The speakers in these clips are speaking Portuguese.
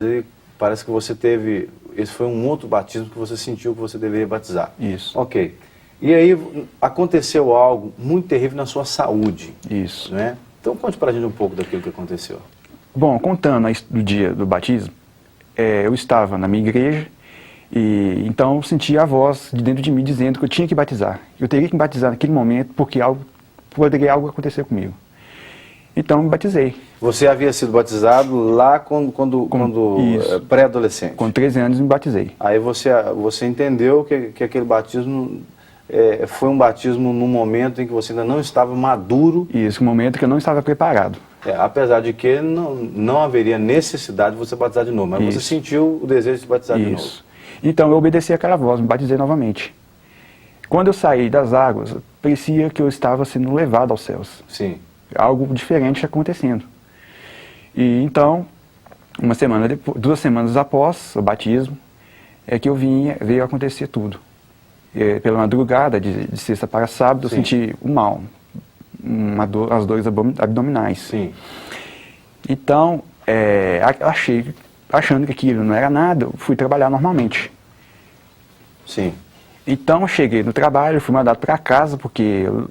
E parece que você teve, esse foi um outro batismo que você sentiu que você deveria batizar. Isso. Ok. E aí aconteceu algo muito terrível na sua saúde. Isso. Né? Então conte pra gente um pouco daquilo que aconteceu. Bom, contando do dia do batismo, eu estava na minha igreja e então senti a voz de dentro de mim dizendo que eu tinha que batizar. Eu teria que me batizar naquele momento porque poderia algo acontecer comigo. Então me batizei. Você havia sido batizado lá quando pré-adolescente? Com 13 anos me batizei. Aí você entendeu que aquele batismo foi um batismo num momento em que você ainda não estava maduro. Isso, um momento que eu não estava preparado. Apesar de que não haveria necessidade de você batizar de novo, mas Isso. você sentiu o desejo de batizar de novo. Então eu obedeci aquela voz, me batizei novamente. Quando eu saí das águas, parecia que eu estava sendo levado aos céus. Sim. Algo diferente acontecendo. E então, 2 semanas após o batismo, é que veio acontecer tudo. Pela madrugada, de sexta para sábado, Sim. eu senti um mal, as dores abdominais. Sim. Então, achando que aquilo não era nada, eu fui trabalhar normalmente. Sim. Então, eu cheguei no trabalho, fui mandado para casa, porque eu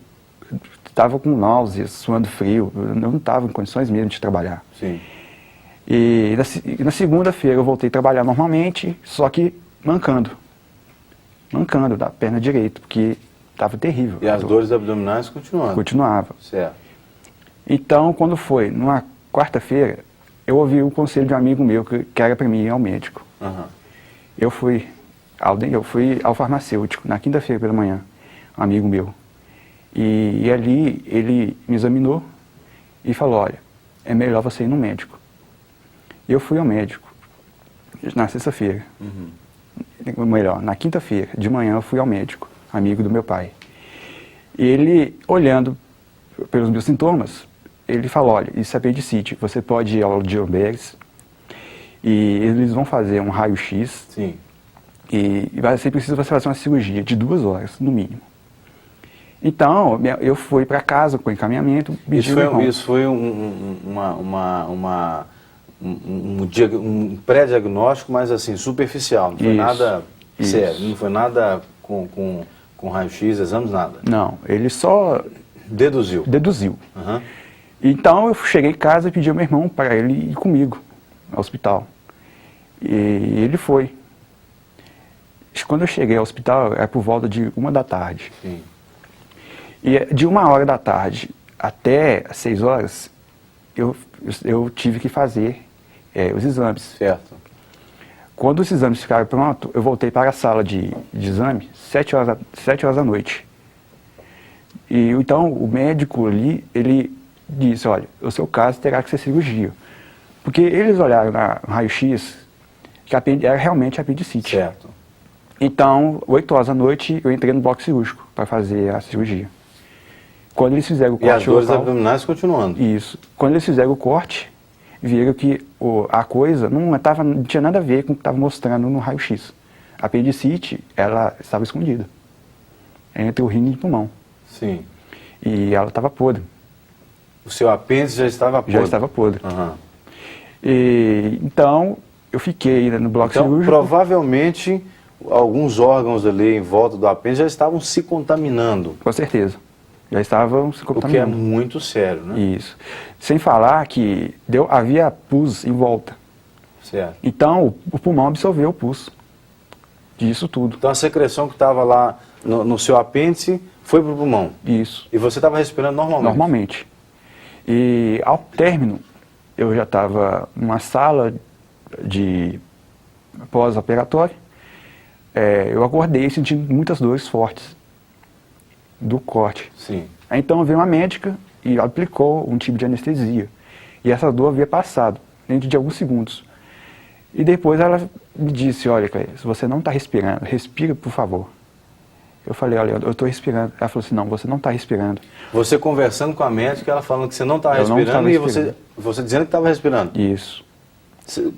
estava com náuseas, suando frio, eu não estava em condições mesmo de trabalhar. Sim. E na segunda-feira eu voltei a trabalhar normalmente, só que mancando da perna direita, porque estava terrível. E as dores abdominais continuando? Continuava. Certo. Então, quando foi numa quarta-feira, eu ouvi o conselho de um amigo meu que era para mim ir ao médico. Uhum. Eu fui ao farmacêutico na quinta-feira pela manhã, um amigo meu. E ali ele me examinou e falou, olha, é melhor você ir no médico. Eu fui ao médico na sexta-feira. Uhum. Melhor, na quinta-feira, de manhã eu fui ao médico, amigo do meu pai. E ele, olhando pelos meus sintomas, ele falou, olha, isso é apendicite, você pode ir ao Diomedes e eles vão fazer um raio-x. Sim. E vai ser preciso você fazer uma cirurgia de 2 horas, no mínimo. Então, eu fui para casa com encaminhamento. Isso foi um pré-diagnóstico, mas assim, superficial. Não foi nada sério, não foi nada com raio-x, exames, nada. Não, ele só deduziu. Uhum. Então, eu cheguei em casa e pedi ao meu irmão para ele ir comigo ao hospital. E ele foi. Quando eu cheguei ao hospital, era por volta de 1 da tarde. Sim. E de 1 hora da tarde até 6 horas, eu tive que fazer os exames. Certo. Quando os exames ficaram prontos, eu voltei para a sala de exame, 7 horas da noite. E então o médico ali, ele disse, olha, o seu caso terá que ser cirurgia. Porque eles olharam no raio-x que era realmente apendicite. Certo. Então, 8 horas da noite, eu entrei no bloco cirúrgico para fazer a cirurgia. Quando eles fizeram o corte... E as dores abdominais continuando. Isso. Quando eles fizeram o corte, viram que a coisa não tinha nada a ver com o que estava mostrando no raio-x. A apendicite, ela estava escondida entre o rim e o pulmão. Sim. E ela estava podre. O seu apêndice já estava podre? Já estava podre. Uhum. E, então, eu fiquei no bloco cirúrgico. Provavelmente, alguns órgãos ali em volta do apêndice já estavam se contaminando. Com certeza. Já estavam se contaminando. O que é muito sério, né? Isso. Sem falar que havia pus em volta. Certo. Então, o pulmão absorveu o pus disso tudo. Então, a secreção que estava lá no seu apêndice foi para o pulmão? Isso. E você estava respirando normalmente? Normalmente. E, ao término, eu já estava numa sala de pós-operatório. Eu acordei sentindo muitas dores fortes do corte. Sim. Aí, então veio uma médica e aplicou um tipo de anestesia. E essa dor havia passado dentro de alguns segundos. E depois ela me disse, olha, Cleia, se você não está respirando, respira, por favor. Eu falei, olha, eu estou respirando. Ela falou assim, não, você não está respirando. Você conversando com a médica, ela falando que você não estava respirando e você dizendo que estava respirando. Isso.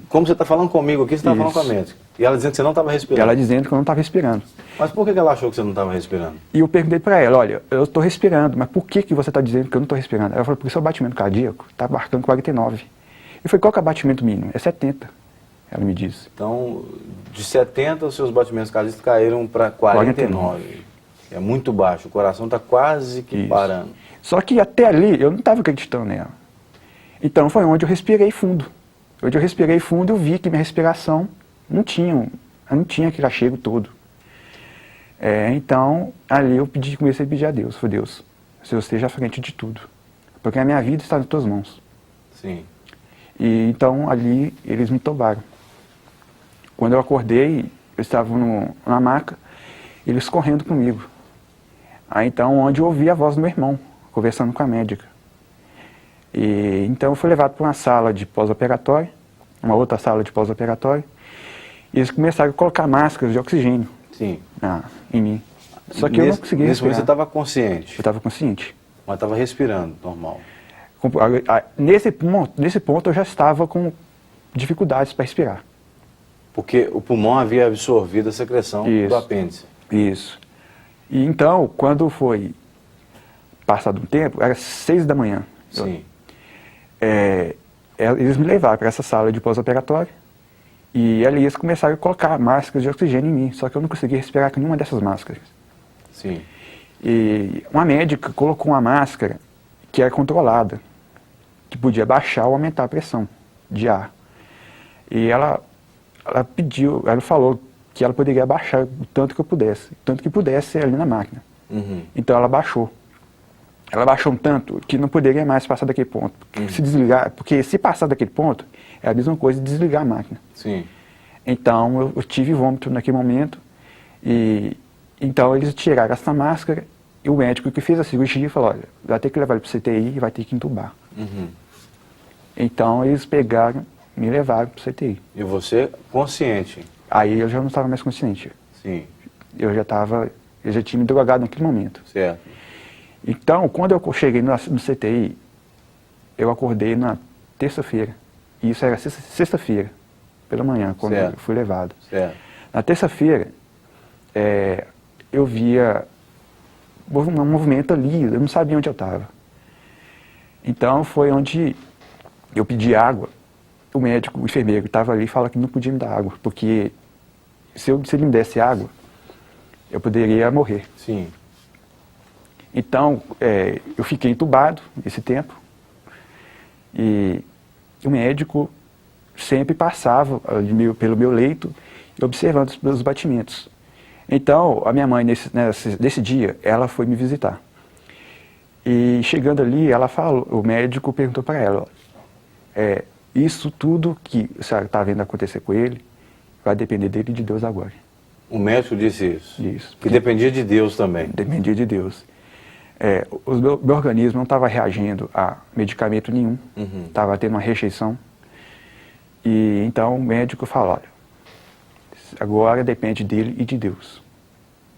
Como você está falando comigo aqui, você estava falando com a médica. E ela dizendo que você não estava respirando. E ela dizendo que eu não estava respirando. Mas por que ela achou que você não estava respirando? E eu perguntei para ela, olha, eu estou respirando, mas por que você está dizendo que eu não estou respirando? Ela falou, porque seu batimento cardíaco está marcando 49. Eu falei, qual que é o batimento mínimo? É 70. ela me disse. Então, de 70, os seus batimentos cardíacos caíram para 49. É muito baixo, o coração está quase que Isso. parando. Só que até ali eu não estava acreditando nela. Então foi onde eu respirei fundo. Onde eu respirei fundo, eu vi que minha respiração não tinha aquele achego todo. Então, ali eu comecei a pedir a Deus. Falei, Deus, o Senhor esteja à frente de tudo. Porque a minha vida está nas tuas mãos. Sim. E então, ali, eles me tomaram. Quando eu acordei, eu estava na maca, eles correndo comigo. Aí, então, onde eu ouvi a voz do meu irmão, conversando com a médica. E, então, eu fui levado para uma sala de pós-operatório, uma outra sala de pós-operatório, e eles começaram a colocar máscaras de oxigênio. Sim. Em mim. Só que eu não conseguia Nesse momento respirar. você estava consciente, Eu estava consciente. mas estava respirando, normal. Nesse ponto eu já estava com dificuldades para respirar. Porque o pulmão havia absorvido a secreção Isso. do apêndice. Isso. E então, quando foi passado um tempo, era 6 da manhã. Sim. Eles me levaram para essa sala de pós-operatório e ali eles começaram a colocar máscaras de oxigênio em mim, só que eu não conseguia respirar com nenhuma dessas máscaras. Sim. E uma médica colocou uma máscara que era controlada, que podia baixar ou aumentar a pressão de ar. E ela falou que ela poderia baixar o tanto que pudesse ser ali na máquina. Uhum. Então ela baixou. Ela baixou um tanto que não poderia mais passar daquele ponto. Porque se passar daquele ponto, é a mesma coisa de desligar a máquina. Sim. Então eu tive vômito naquele momento, e então eles tiraram essa máscara, e o médico que fez a cirurgia falou, olha, vai ter que levar ele para o CTI e vai ter que entubar. Uhum. Então eles pegaram, me levaram para o CTI. E você consciente? Aí eu já não estava mais consciente. Sim. Eu já tinha me drogado naquele momento. Certo. Então, quando eu cheguei no CTI, eu acordei na terça-feira. E isso era sexta-feira, pela manhã, quando Certo. eu fui levado. Certo. Na terça-feira, eu via um movimento ali, eu não sabia onde eu estava. Então, foi onde eu pedi água. O médico, o enfermeiro, estava ali e falou que não podia me dar água, porque se ele me desse água, eu poderia morrer. Sim. Então, eu fiquei entubado esse tempo, e o médico sempre passava pelo meu leito e observando os meus batimentos. Então, a minha mãe, nesse dia, ela foi me visitar. E chegando ali, o médico perguntou para ela, isso tudo que a senhora está vendo acontecer com ele, vai depender dele e de Deus agora. O médico disse isso? Isso. Que dependia de Deus também. Dependia de Deus. Meu organismo não estava reagindo a medicamento nenhum, estava tendo uma rejeição. E então o médico falou, olha, agora depende dele e de Deus.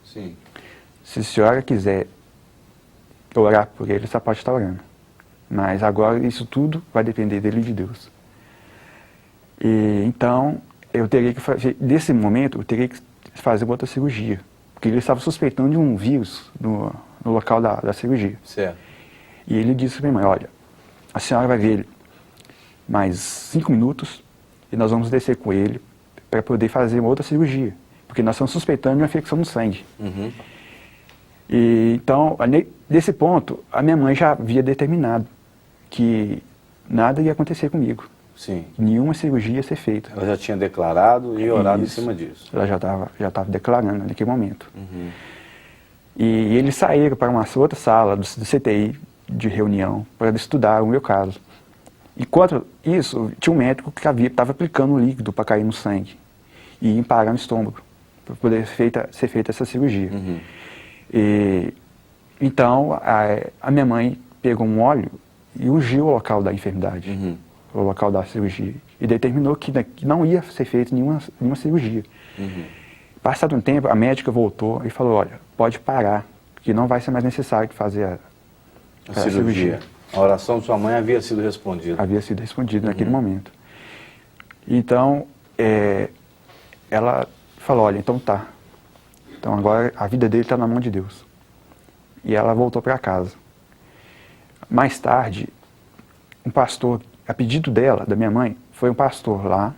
Sim. Se a senhora quiser orar por ele, você pode estar orando. Mas agora isso tudo vai depender dele e de Deus. E então eu teria que fazer, nesse momento, eu teria que fazer outra cirurgia. Porque ele estava suspeitando de um vírus no local da cirurgia. Certo. E ele disse para minha mãe, olha, a senhora vai ver ele mais 5 minutos e nós vamos descer com ele para poder fazer uma outra cirurgia. Porque nós estamos suspeitando de uma infecção no sangue. Uhum. E então, nesse ponto, a minha mãe já havia determinado que nada ia acontecer comigo. Sim. Nenhuma cirurgia ia ser feita. Ela já tinha declarado e orado Isso. em cima disso. Ela já estava declarando naquele momento. Uhum. E eles saíram para uma outra sala do CTI de reunião para estudar o meu caso. Enquanto isso, tinha um médico que estava aplicando um líquido para cair no sangue e emparar no estômago, para poder ser feita essa cirurgia. Uhum. E, então, a minha mãe pegou um óleo e ungiu o local da enfermidade, Uhum. o local da cirurgia, e determinou que não ia ser feita nenhuma cirurgia. Uhum. Passado um tempo, a médica voltou e falou, olha, pode parar, que não vai ser mais necessário fazer a cirurgia. A oração de sua mãe havia sido respondida. Havia sido respondida naquele momento. Então, ela falou, olha, então tá. Então agora a vida dele está na mão de Deus. E ela voltou para casa. Mais tarde, um pastor, a pedido dela, da minha mãe, foi um pastor lá,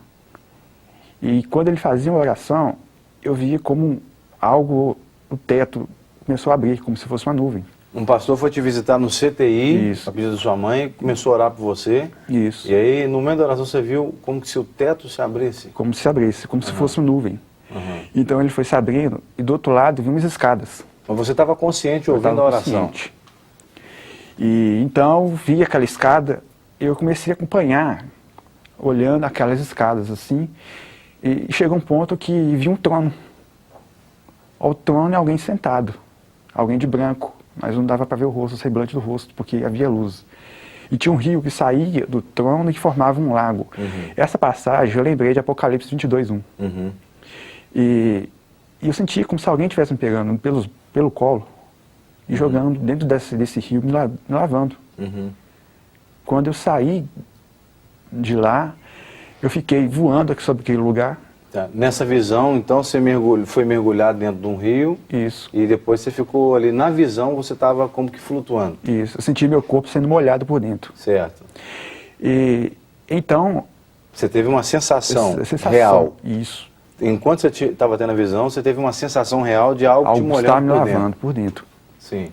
E quando ele fazia uma oração, eu via como algo, o teto começou a abrir, como se fosse uma nuvem. Um pastor foi te visitar no CTI, Isso. a pedido da sua mãe, começou a orar por você. Isso. E aí, no momento da oração, você viu como que se o teto se abrisse. Como se abrisse, como se fosse uma nuvem. Uhum. Então ele foi se abrindo e do outro lado vinham as escadas. Mas você estava consciente Eu ouvindo estava a oração. consciente. E então vi aquela escada, eu comecei a acompanhar, olhando aquelas escadas assim, e chegou um ponto que vi um trono. Ao trono e alguém sentado, alguém de branco, mas não dava para ver o rosto, o semblante do rosto, porque havia luz. E tinha um rio que saía do trono e que formava um lago. Uhum. Essa passagem eu lembrei de Apocalipse 22:1. Uhum. E eu senti como se alguém estivesse me pegando pelo colo e jogando dentro desse rio, me lavando. Uhum. Quando eu saí de lá, eu fiquei voando aqui sobre aquele lugar. Tá. Nessa visão, então, você foi mergulhado dentro de um rio. Isso, E depois você ficou ali, na visão, você estava como que flutuando. isso. Eu senti meu corpo sendo molhado por dentro. Certo. E então... Você teve uma sensação, essa sensação real. Isso. Enquanto você estava tendo a visão, você teve uma sensação real de algo te Algo estava molhando me por lavando dentro. por dentro. Sim.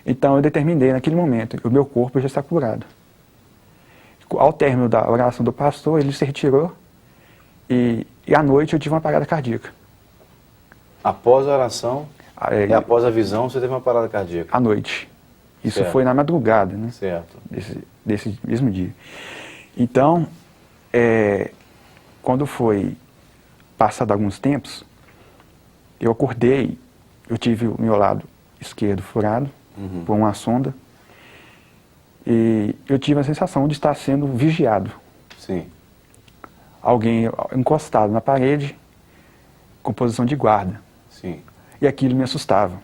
Então eu determinei naquele momento, o meu corpo já está curado. Ao término da oração do pastor, ele se retirou e à noite eu tive uma parada cardíaca. Após a oração Aí, e após a visão, você teve uma parada cardíaca. à noite. Isso Certo. foi na madrugada, né? Certo. Desse mesmo dia. Então, quando foi passado alguns tempos, eu acordei, eu tive o meu lado esquerdo furado por uma sonda e eu tive a sensação de estar sendo vigiado. Sim. Alguém encostado na parede com posição de guarda. Sim. E aquilo me assustava.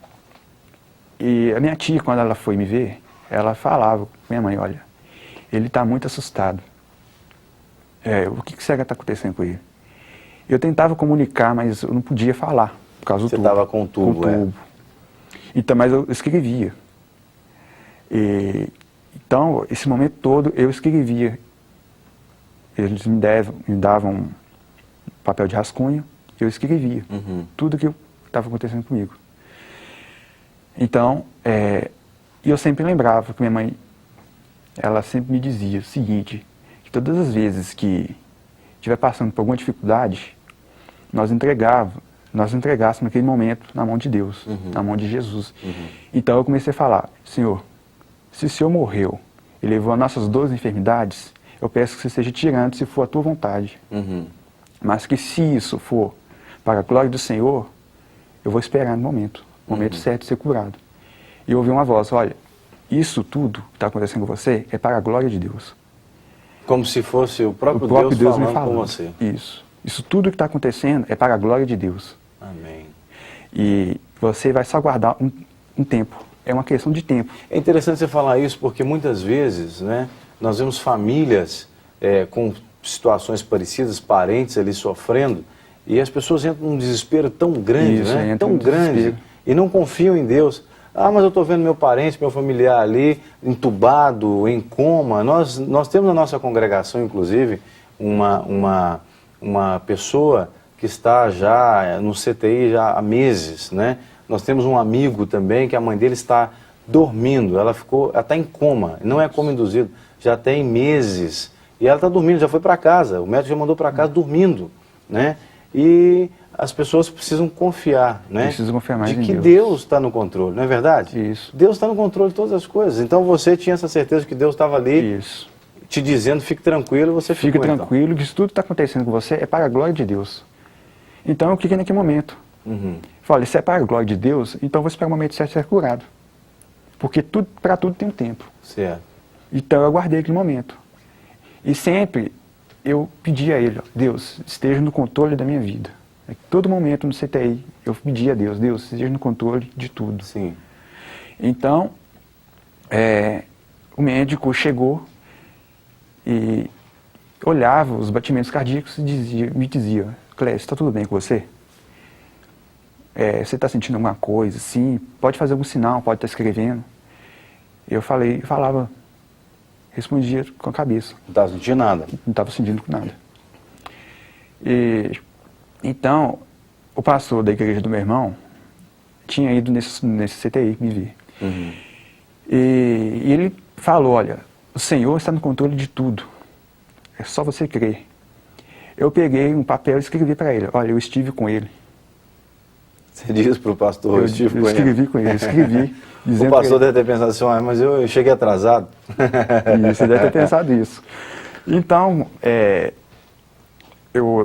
E a minha tia, quando ela foi me ver, ela falava com minha mãe, olha, ele está muito assustado. O que será que está acontecendo com ele? Eu tentava comunicar, mas eu não podia falar, por causa do Você tubo. estava com o tubo, Então, mas eu escrevia. Então, esse momento todo, eu escrevia. Eles me davam um papel de rascunho, eu escrevia tudo que estava acontecendo comigo. Então, eu sempre lembrava que minha mãe, ela sempre me dizia o seguinte, que todas as vezes que estiver passando por alguma dificuldade, nós entregássemos naquele momento na mão de Deus, na mão de Jesus. Então eu comecei a falar, Senhor, se o Senhor morreu e levou as nossas 12 enfermidades, eu peço que você esteja tirando se for a tua vontade. Mas que se isso for para a glória do Senhor, eu vou esperar no momento certo de ser curado. E eu ouvi uma voz, olha, isso tudo que está acontecendo com você é para a glória de Deus. Como se fosse o próprio Deus falando com você. Isso tudo que está acontecendo é para a glória de Deus. Amém. E você vai só aguardar um tempo. É uma questão de tempo. É interessante você falar isso porque muitas vezes, né, nós vemos famílias com situações parecidas, parentes ali sofrendo, e as pessoas entram num desespero tão grande, Isso, né? entra Tão num grande, desespero. e não confiam em Deus. Ah, mas eu estou vendo meu parente, meu familiar ali, entubado, em coma. Nós temos na nossa congregação, inclusive, uma pessoa que está já no CTI já há meses, né? Nós temos um amigo também que a mãe dele está dormindo, ela está em coma, não é coma induzido, já tem meses, e ela está dormindo, já foi para casa, o médico já mandou para casa dormindo, né? E as pessoas precisam confiar, né? Precisam confiar mais de em que Deus. Deus está no controle, não é verdade? Isso. Deus está no controle de todas as coisas, então você tinha essa certeza que Deus estava ali Isso. te dizendo, fique tranquilo, você Fique ficou, tranquilo que isso tudo que está acontecendo com você é para a glória de Deus. Então eu cliquei naquele momento. Falei, se é para a glória de Deus, então eu vou esperar o momento certo de ser curado. Porque para tudo tem um tempo. Certo. Então eu aguardei aquele momento. E sempre eu pedi a Ele, ó, Deus, esteja no controle da minha vida. Todo momento no CTI eu pedi a Deus, Deus, esteja no controle de tudo. Sim. Então, o médico chegou e olhava os batimentos cardíacos e me dizia, Clécio, está tudo bem com você? Você está sentindo alguma coisa? Sim, pode fazer algum sinal, pode estar escrevendo. Eu falava, respondia com a cabeça. Não estava sentindo nada. Não estava sentindo nada. E Então, o pastor da igreja do meu irmão tinha ido nesse CTI me ver. Uhum. E ele falou, olha, o Senhor está no controle de tudo. É só você crer. Eu peguei um papel e escrevi para ele, olha, eu estive com ele. Você diz para o pastor, eu estive com ele. Escrevi com ele, escrevi. O pastor deve ter pensado assim, mas eu cheguei atrasado. Isso, deve ter pensado isso. Então,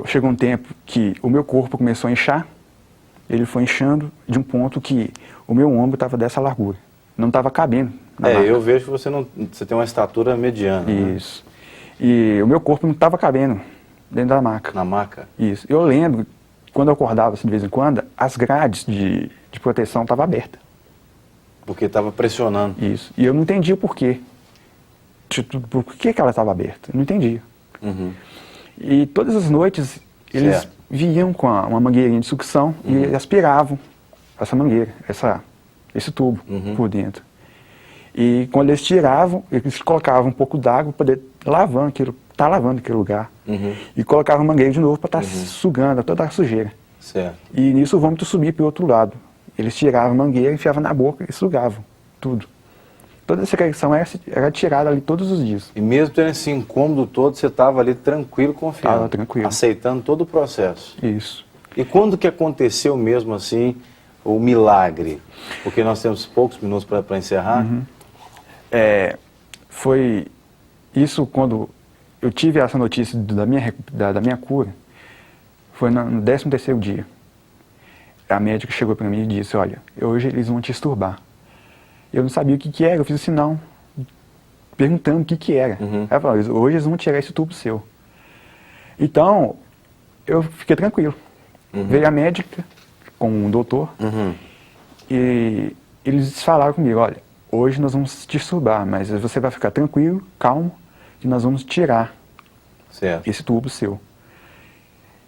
chegou um tempo que o meu corpo começou a inchar, ele foi inchando de um ponto que o meu ombro estava dessa largura, não estava cabendo na maca. Eu vejo que você tem uma estatura mediana. Isso. Né? E o meu corpo não estava cabendo dentro da maca. Na maca? Isso. Eu lembro, quando eu acordava assim, de vez em quando, as grades de proteção estavam abertas. Porque estava pressionando. Isso. E eu não entendia o porquê. Por que ela estava aberta? Eu não entendia. Uhum. E todas as noites eles vinham com uma mangueirinha de sucção e aspiravam essa mangueira, esse tubo por dentro. E quando eles tiravam, eles colocavam um pouco d'água para poder lavando aquele lugar. E colocavam a mangueira de novo para estar sugando toda a sujeira. Certo. E nisso o vômito subia para o outro lado. Eles tiravam a mangueira, enfiavam na boca e sugavam tudo. Toda essa secreção era tirada ali todos os dias. E mesmo tendo esse incômodo todo, você estava ali tranquilo, confiando. Estava tranquilo. Aceitando todo o processo. Isso. E quando que aconteceu mesmo assim o milagre? Porque nós temos poucos minutos para encerrar. Foi isso quando eu tive essa notícia da minha cura, foi no 13º dia. A médica chegou para mim e disse, olha, hoje eles vão te exturbar. Eu não sabia o que era, eu fiz o sinal, perguntando o que era. Ela falou, hoje eles vão tirar esse tubo seu. Então, eu fiquei tranquilo. Veio a médica com um doutor e eles falaram comigo, olha, hoje nós vamos te exturbar, mas você vai ficar tranquilo, calmo, que nós vamos tirar esse tubo seu.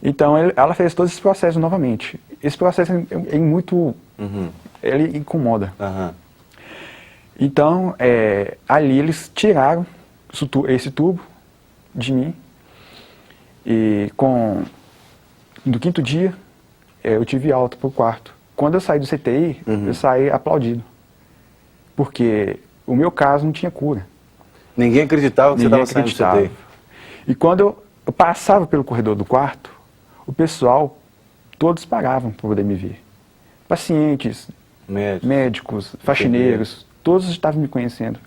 Então, ela fez todo esse processo novamente. Esse processo é muito... ele incomoda. Então, ali eles tiraram esse tubo de mim e no 5º dia eu tive alta para o quarto. Quando eu saí do CTI, eu saí aplaudido, porque o meu caso não tinha cura. Ninguém acreditava que você estava saindo do CTI. E quando eu passava pelo corredor do quarto, o pessoal, todos paravam para poder me ver. Pacientes, médicos, faxineiros, todos estavam me conhecendo.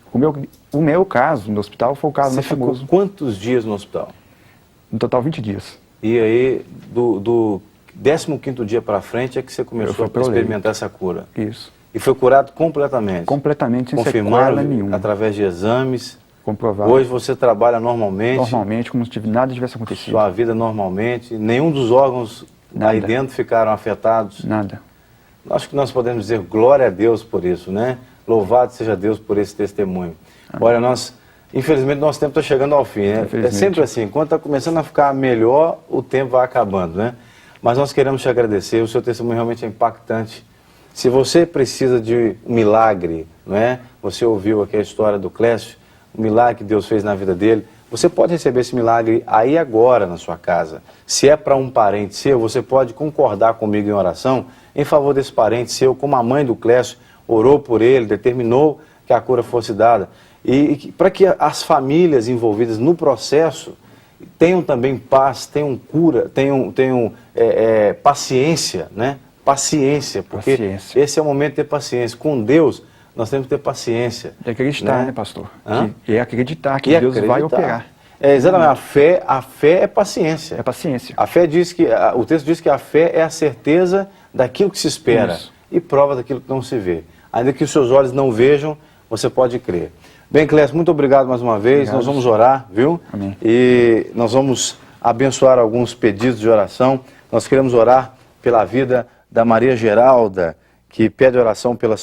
O meu caso no hospital foi o caso mais famoso. Você ficou quantos dias no hospital? No total, 20 dias. E aí, do 15º dia para frente é que você começou a experimentar essa cura? Isso. E foi curado completamente? Completamente, sem sequela nenhuma. Através de exames? Comprovado. Hoje você trabalha normalmente? Normalmente, como se nada tivesse acontecido. Sua vida normalmente? Nenhum dos órgãos aí dentro ficaram afetados? Nada. Acho que nós podemos dizer glória a Deus por isso, né? Louvado seja Deus por esse testemunho. Olha, infelizmente, nosso tempo está chegando ao fim, né? É sempre assim, quando está começando a ficar melhor, o tempo vai acabando, né? Mas nós queremos te agradecer, o seu testemunho realmente é impactante. Se você precisa de um milagre, não é? Você ouviu aqui a história do Clécio, o milagre que Deus fez na vida dele, você pode receber esse milagre aí agora na sua casa. Se é para um parente seu, você pode concordar comigo em oração em favor desse parente seu, como a mãe do Clécio orou por ele, determinou que a cura fosse dada. E para que as famílias envolvidas no processo tenham também paz, tenham cura, tenham paciência, né? Paciência, porque esse é o momento de ter paciência. Com Deus, nós temos que ter paciência. E acreditar, né, pastor? E acreditar que Deus vai operar. Exatamente, a fé é paciência. É paciência. A fé diz que, o texto diz que a fé é a certeza daquilo que se espera e prova daquilo que não se vê. Ainda que os seus olhos não vejam, você pode crer. Bem, Clécio, muito obrigado mais uma vez. Nós vamos orar, viu? Amém. E nós vamos abençoar alguns pedidos de oração. Nós queremos orar pela vida da Maria Geralda, que pede oração pela